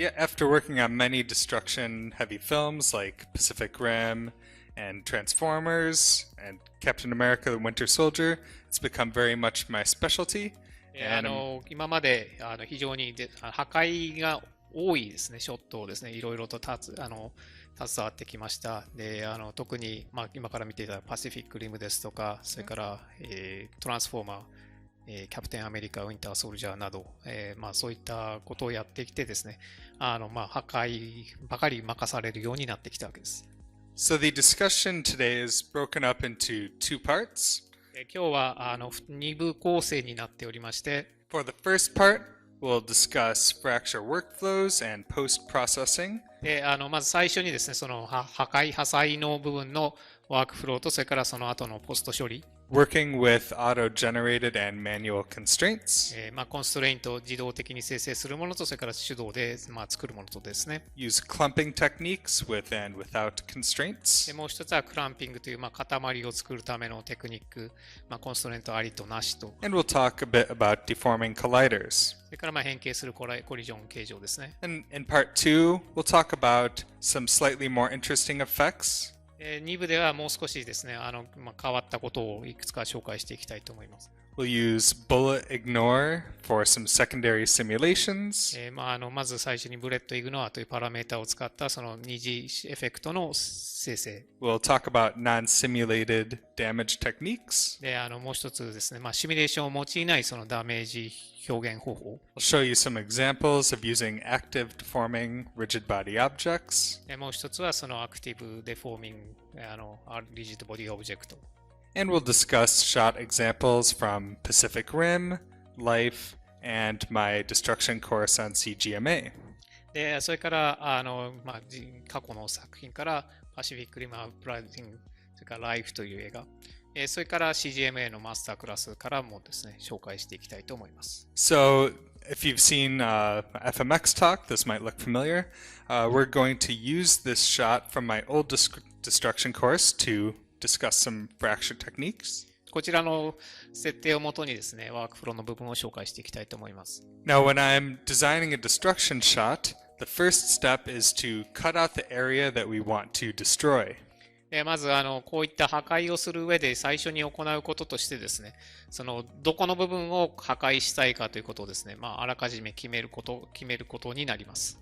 Yeah, after working on many destruction-heavy films like Pacific Rim and Transformers and Captain America the Winter Soldier, it's become very much my specialty. 今まで非常に破壊が多いですね、ショットをですね、いろいろと携わってきました。で、特に、今から見ていたパシフィックリムですとか、それから、トランスフォーマー、キャプテンアメリカ、ウィンターソルジャーなど、そういったことをやってきてですね、破壊ばかり任されるようになってきたわけです。So the discussion today is broken up into two parts. 今日は2部構成になっておりまして、For the first part, we'll discuss fracture workflows and post-processing. で、まず最初にですね、その破砕の部分のワークフローと、それからその後のポスト処理。Working with auto-generated and manual constraints. コンストレイントを自動的に生成するものと、それから手動で、作るものとですね。Use clumping techniques with and without constraints. でもう一つはクランピングという、塊を作るためのテクニック、コンストレイントありとなしと。And we'll talk a bit about deforming colliders. それから変形するコリジョン形状ですね。And in part 2, we'll talk about some slightly more interesting effects. 2部ではもう少しですね、変わったことをいくつか紹介していきたいと思います。We'll use bullet ignore for some secondary simulations. まず最初にブレッドイグノアというパラメータを使ったその二次エフェクトの生成。We'll talk about non-simulated damage techniques. で、もう一つですね、シミュレーションを用いないそのダメージ表現方法。I'll show you some examples of using active deforming rigid body objects. で、もう一つはそのアクティブデフォーミング、リジッドボディオブジェクト。And we'll discuss shot examples from Pacific Rim, Life, and my destruction course on CGMA. で、それから過去の作品からパシフィックリムアップライディング、それからライフという映画、それから CGMA のマスタークラスからもですね、紹介していきたいと思います。So, if you've seen FMX talk, this might look familiar. We're going to use this shot from my old destruction course to discuss some fracture techniques. こちらの設定をもとにですね、ワークフローの部分を紹介していきたいと思います。Now, when I'm designing a destruction shot, the first step is to cut out the area that we want to destroy. まずこういった破壊をする上で最初に行うこととしてですね、そのどこの部分を破壊したいかということをですね、あらかじめ決めることになります。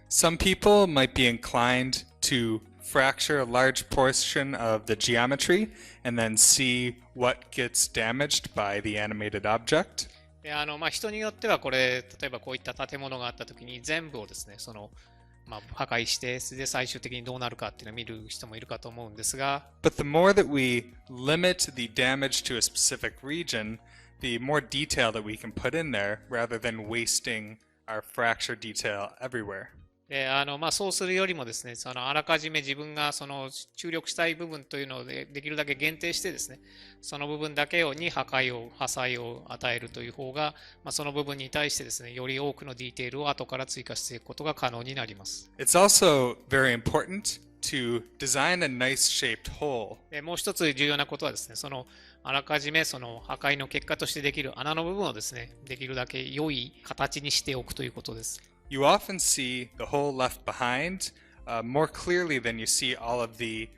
Some people might be inclined to fracture a large portion of the geometry and then see what gets damaged by the animated object. で人によってはこれ、例えばこういった建物があったときに全部をですね、破壊して、で最終的にどうなるかっていうのを見る人もいるかと思うんですが、But the more that we limit the damage to a specific region, the more detail that we can put in there rather than wasting our fracture detail everywhere. でそうするよりもですね、あらかじめ自分が注力したい部分というのをできるだけ限定してですね、その部分だけに破壊を与えるという方が、その部分に対してですね、より多くのディテールを後から追加していくことが可能になります。It's also very important to design a nice shaped hole. でもう一つ重要なことはですね、あらかじめ破壊の結果としてできる穴の部分をですね、できるだけ良い形にしておくということです。You often see the hole left behind more clearly than you see all of the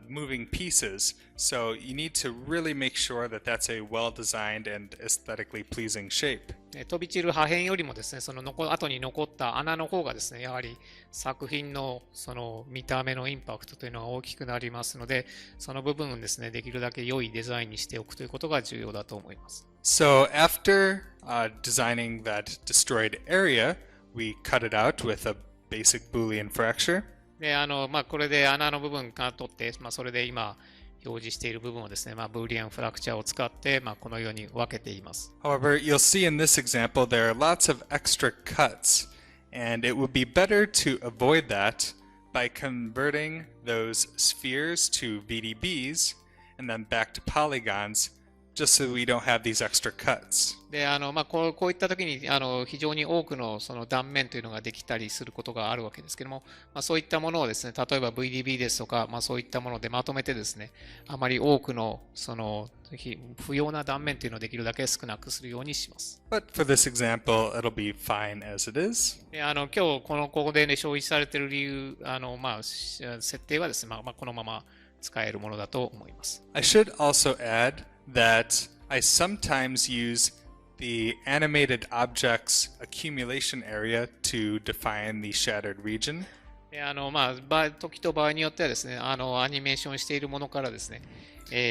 moving pieces. So you need to really make sure that that's a well-designed and aesthetically pleasing shape. 飛び散る破片よりもですね、後に残った穴の方がですね、やはり作品の見た目のインパクトというのが大きくなりますので、その部分をですね、できるだけ良いデザインにしておくということが重要だと思います。So after designing that destroyed area, we cut it out with a basic Boolean fracture. で、これで穴の部分から取って、それで今表示している部分をですね、Boolean Fractureを使って、このように分けています。However, you'll see in this example there are lots of extra cuts, and it would be better to avoid that by converting those spheres to VDBs and then back to polygons just so we don't have these extra cuts. で、こういった時に、非常に多くのその断面というのができたりすることがあるわけですけども、そういったものをですね、例えば VDB ですとか、そういったものでまとめてですね、あまり多くの、その、不要な断面というのをできるだけ少なくするようにします。But for this example, it'll be fine as it is. で、今日、ここでね、消費されている理由、設定はですね、このまま使えるものだと思います。I should also add that I sometimes use the animated objects accumulation area to define the shattered region. で時と場合によってはですね、アニメーションしているものからですね、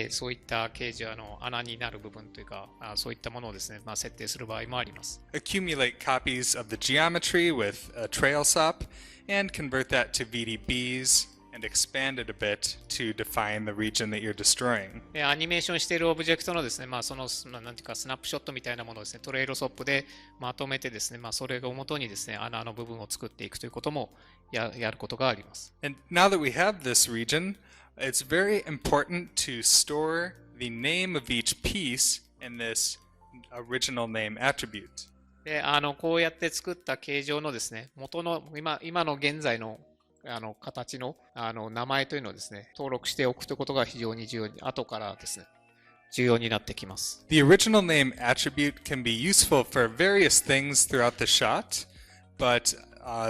そういったケージ穴になる部分というか、そういったものをですね、設定する場合もあります。Accumulate copies of the geometry with a trail sop and convert that to VDBs and expand it a bit to define the region that you're destroying. でアニメーションしているオブジェクトのですね、そのなんていうかスナップショットみたいなものをですね、トレイルソップでまとめてですね、それを元にですね、穴の部分を作っていくということもやることがあります。And now that we have this region, it's very important to store the name of each piece in this original name attribute. で、こうやって作った形状のですね、元の今の現在の形の名前というのをですね、登録しておくということが非常に重要に、後からですね、重要になってきます。The original name attribute can be useful for various things throughout the shot, but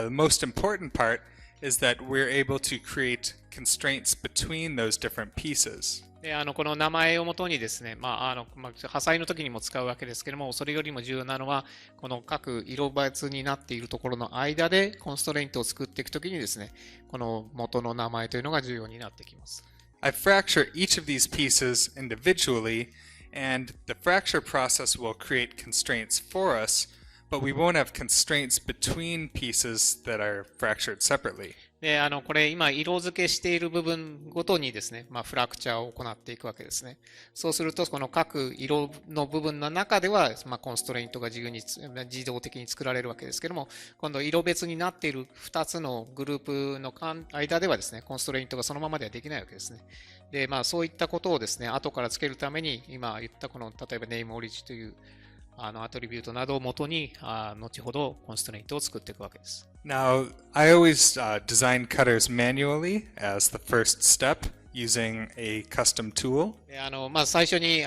the most important part is that we're able to create constraints between those different pieces. でこの名前をもとにですね、破砕の時にも使うわけですけれども、それよりも重要なのは、この各色別になっているところの間でコンストレイントを作っていくときにですね、この元の名前というのが重要になってきます。I fracture each of these pieces individually, and the fracture process will create constraints for us, but we won't have constraints between pieces that are fractured separately. で、これ今色付けしている部分ごとにですね、フラクチャーを行っていくわけですね。そうすると、この各色の部分の中では、コンストレイントが自動的に作られるわけですけども、今度色別になっている2つのグループの間ではですね、コンストレイントがそのままではできないわけですね。で、そういったことをですね、後からつけるために、今言ったこの、例えばネームオリジというアトリビュートなどをもとに、後ほどコンストレイントを作っていくわけです。Now, I always design cutters manually as the first step using a custom tool. で最初に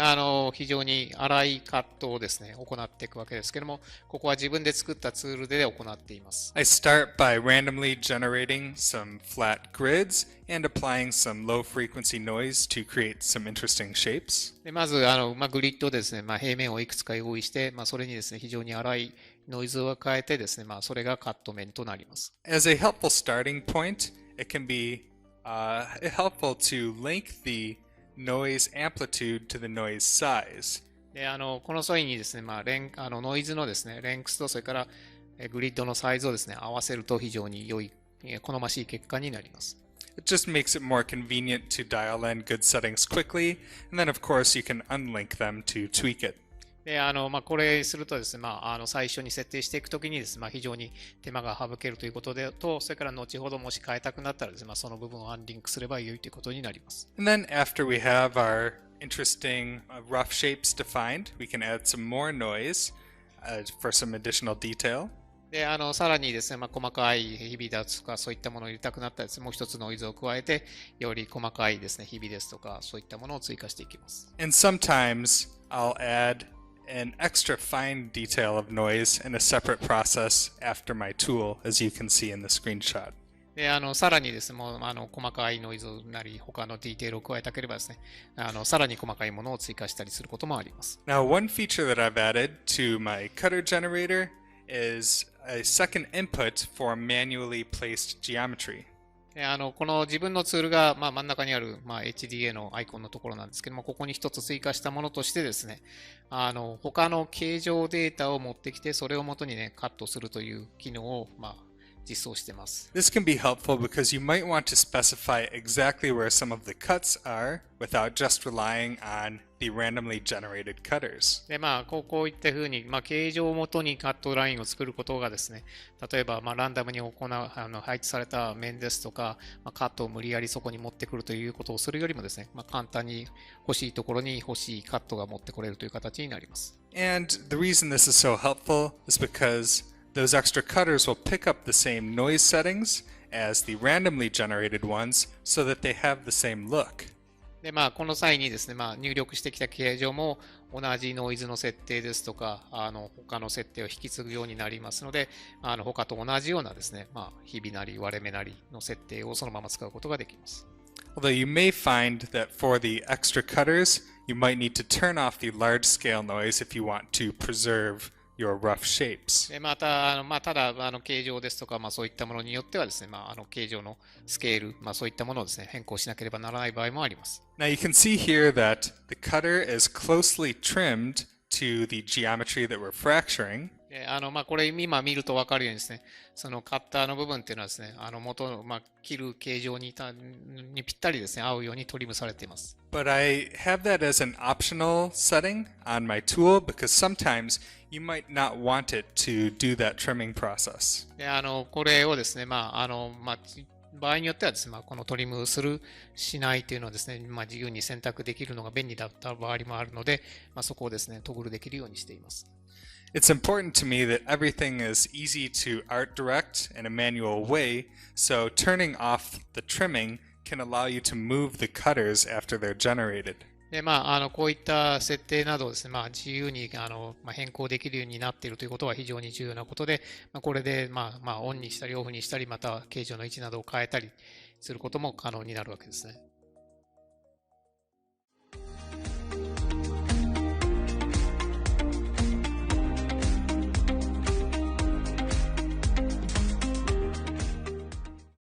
非常に粗いカットをですね、行っていくわけですけども、ここは自分で作ったツールで行っています。I start by randomly generating some flat grids and applying some low frequency noise to create some interesting shapes. でまずグリッドですね、平面をいくつか用意して、それにですね、非常に粗いノイズを加えてですね、それがカット面となります。As a helpful starting point, it can be helpful to link the noise amplitude to the noise size. でこの際にですね、ノイズのですね、レンクスとそれからグリッドのサイズをですね、合わせると非常に良い、好ましい結果になります。It just makes it more convenient to dial in good settings quickly, and then of course you can unlink them to tweak it. でこれするとですね、最初に設定していくときにですね、非常に手間が省けるということでそれから後ほどもし変えたくなったらですね、その部分をアンリンクすれば良いということになります。And then after we have our interesting rough shapes defined, we can add some more noise for some additional detail. でさらにですね、細かいひびだとかそういったものを入れたくなったらですね、もう一つノイズを加えて、より細かいですね、ひびですとかそういったものを追加していきます。And sometimes I'll add an extra fine detail of noise in a separate process after my tool, as you can see in the screenshot. でさらにですね、もう細かいノイズなり他のディテールを加えたければですね、さらに細かいものを追加したりすることもあります。Now, one feature that I've added to my cutter generator is a second input for manually placed geometry. でこの自分のツールが、真ん中にある、HDA のアイコンのところなんですけども、ここに一つ追加したものとしてですね、他の形状データを持ってきて、それを元にね、カットするという機能を、実装しています。This can be helpful because you might want to specify exactly where some of the cuts are without just relying on the randomly generated cutters. で、こういったふうに、形状をもとにカットラインを作ることがですね、例えば、ランダムに配置された面ですとか、カットを無理やりそこに持ってくるということをするよりもですね、簡単に欲しいところに欲しいカットが持ってこれるという形になります。And the reason this is so helpful is because those extra cutters will pick up the same noise settings as the randomly generated ones so that they have the same look. で、この際にですね、入力してきた形状も同じノイズの設定ですとか、他の設定を引き継ぐようになりますので、他と同じようなですね、ひびなり割れ目なりの設定をそのまま使うことができます。Although you may find that for the extra cutters, you might need to turn off the large-scale noise if you want to preserve your rough shapes. でただ、形状ですとか、そういったものによってはですね、形状のスケール、そういったものをですね、変更しなければならない場合もあります。Now you can see here that the cutter is closely trimmed to the geometry that we're fracturing. でこれ今見ると分かるようにですね、そのカッターの部分っていうのはですね、元の、切る形状にぴったりですね、合うようにトリムされています。But I have that as an optional setting on my tool because sometimes you might not want it to do that trimming process. でこれをですね、場合によってはですね、このトリムする、しないというのをですね、自由に選択できるのが便利だった場合もあるので、そこをですね、トグルできるようにしています。It's important to me that everything is easy to art direct in a manual way, so turning off the trimming can allow you to move the cutters after they're generated. でこういった設定などをですね、自由に変更できるようになっているということは非常に重要なことで、これでオンにしたりオフにしたり、また形状の位置などを変えたりすることも可能になるわけですね。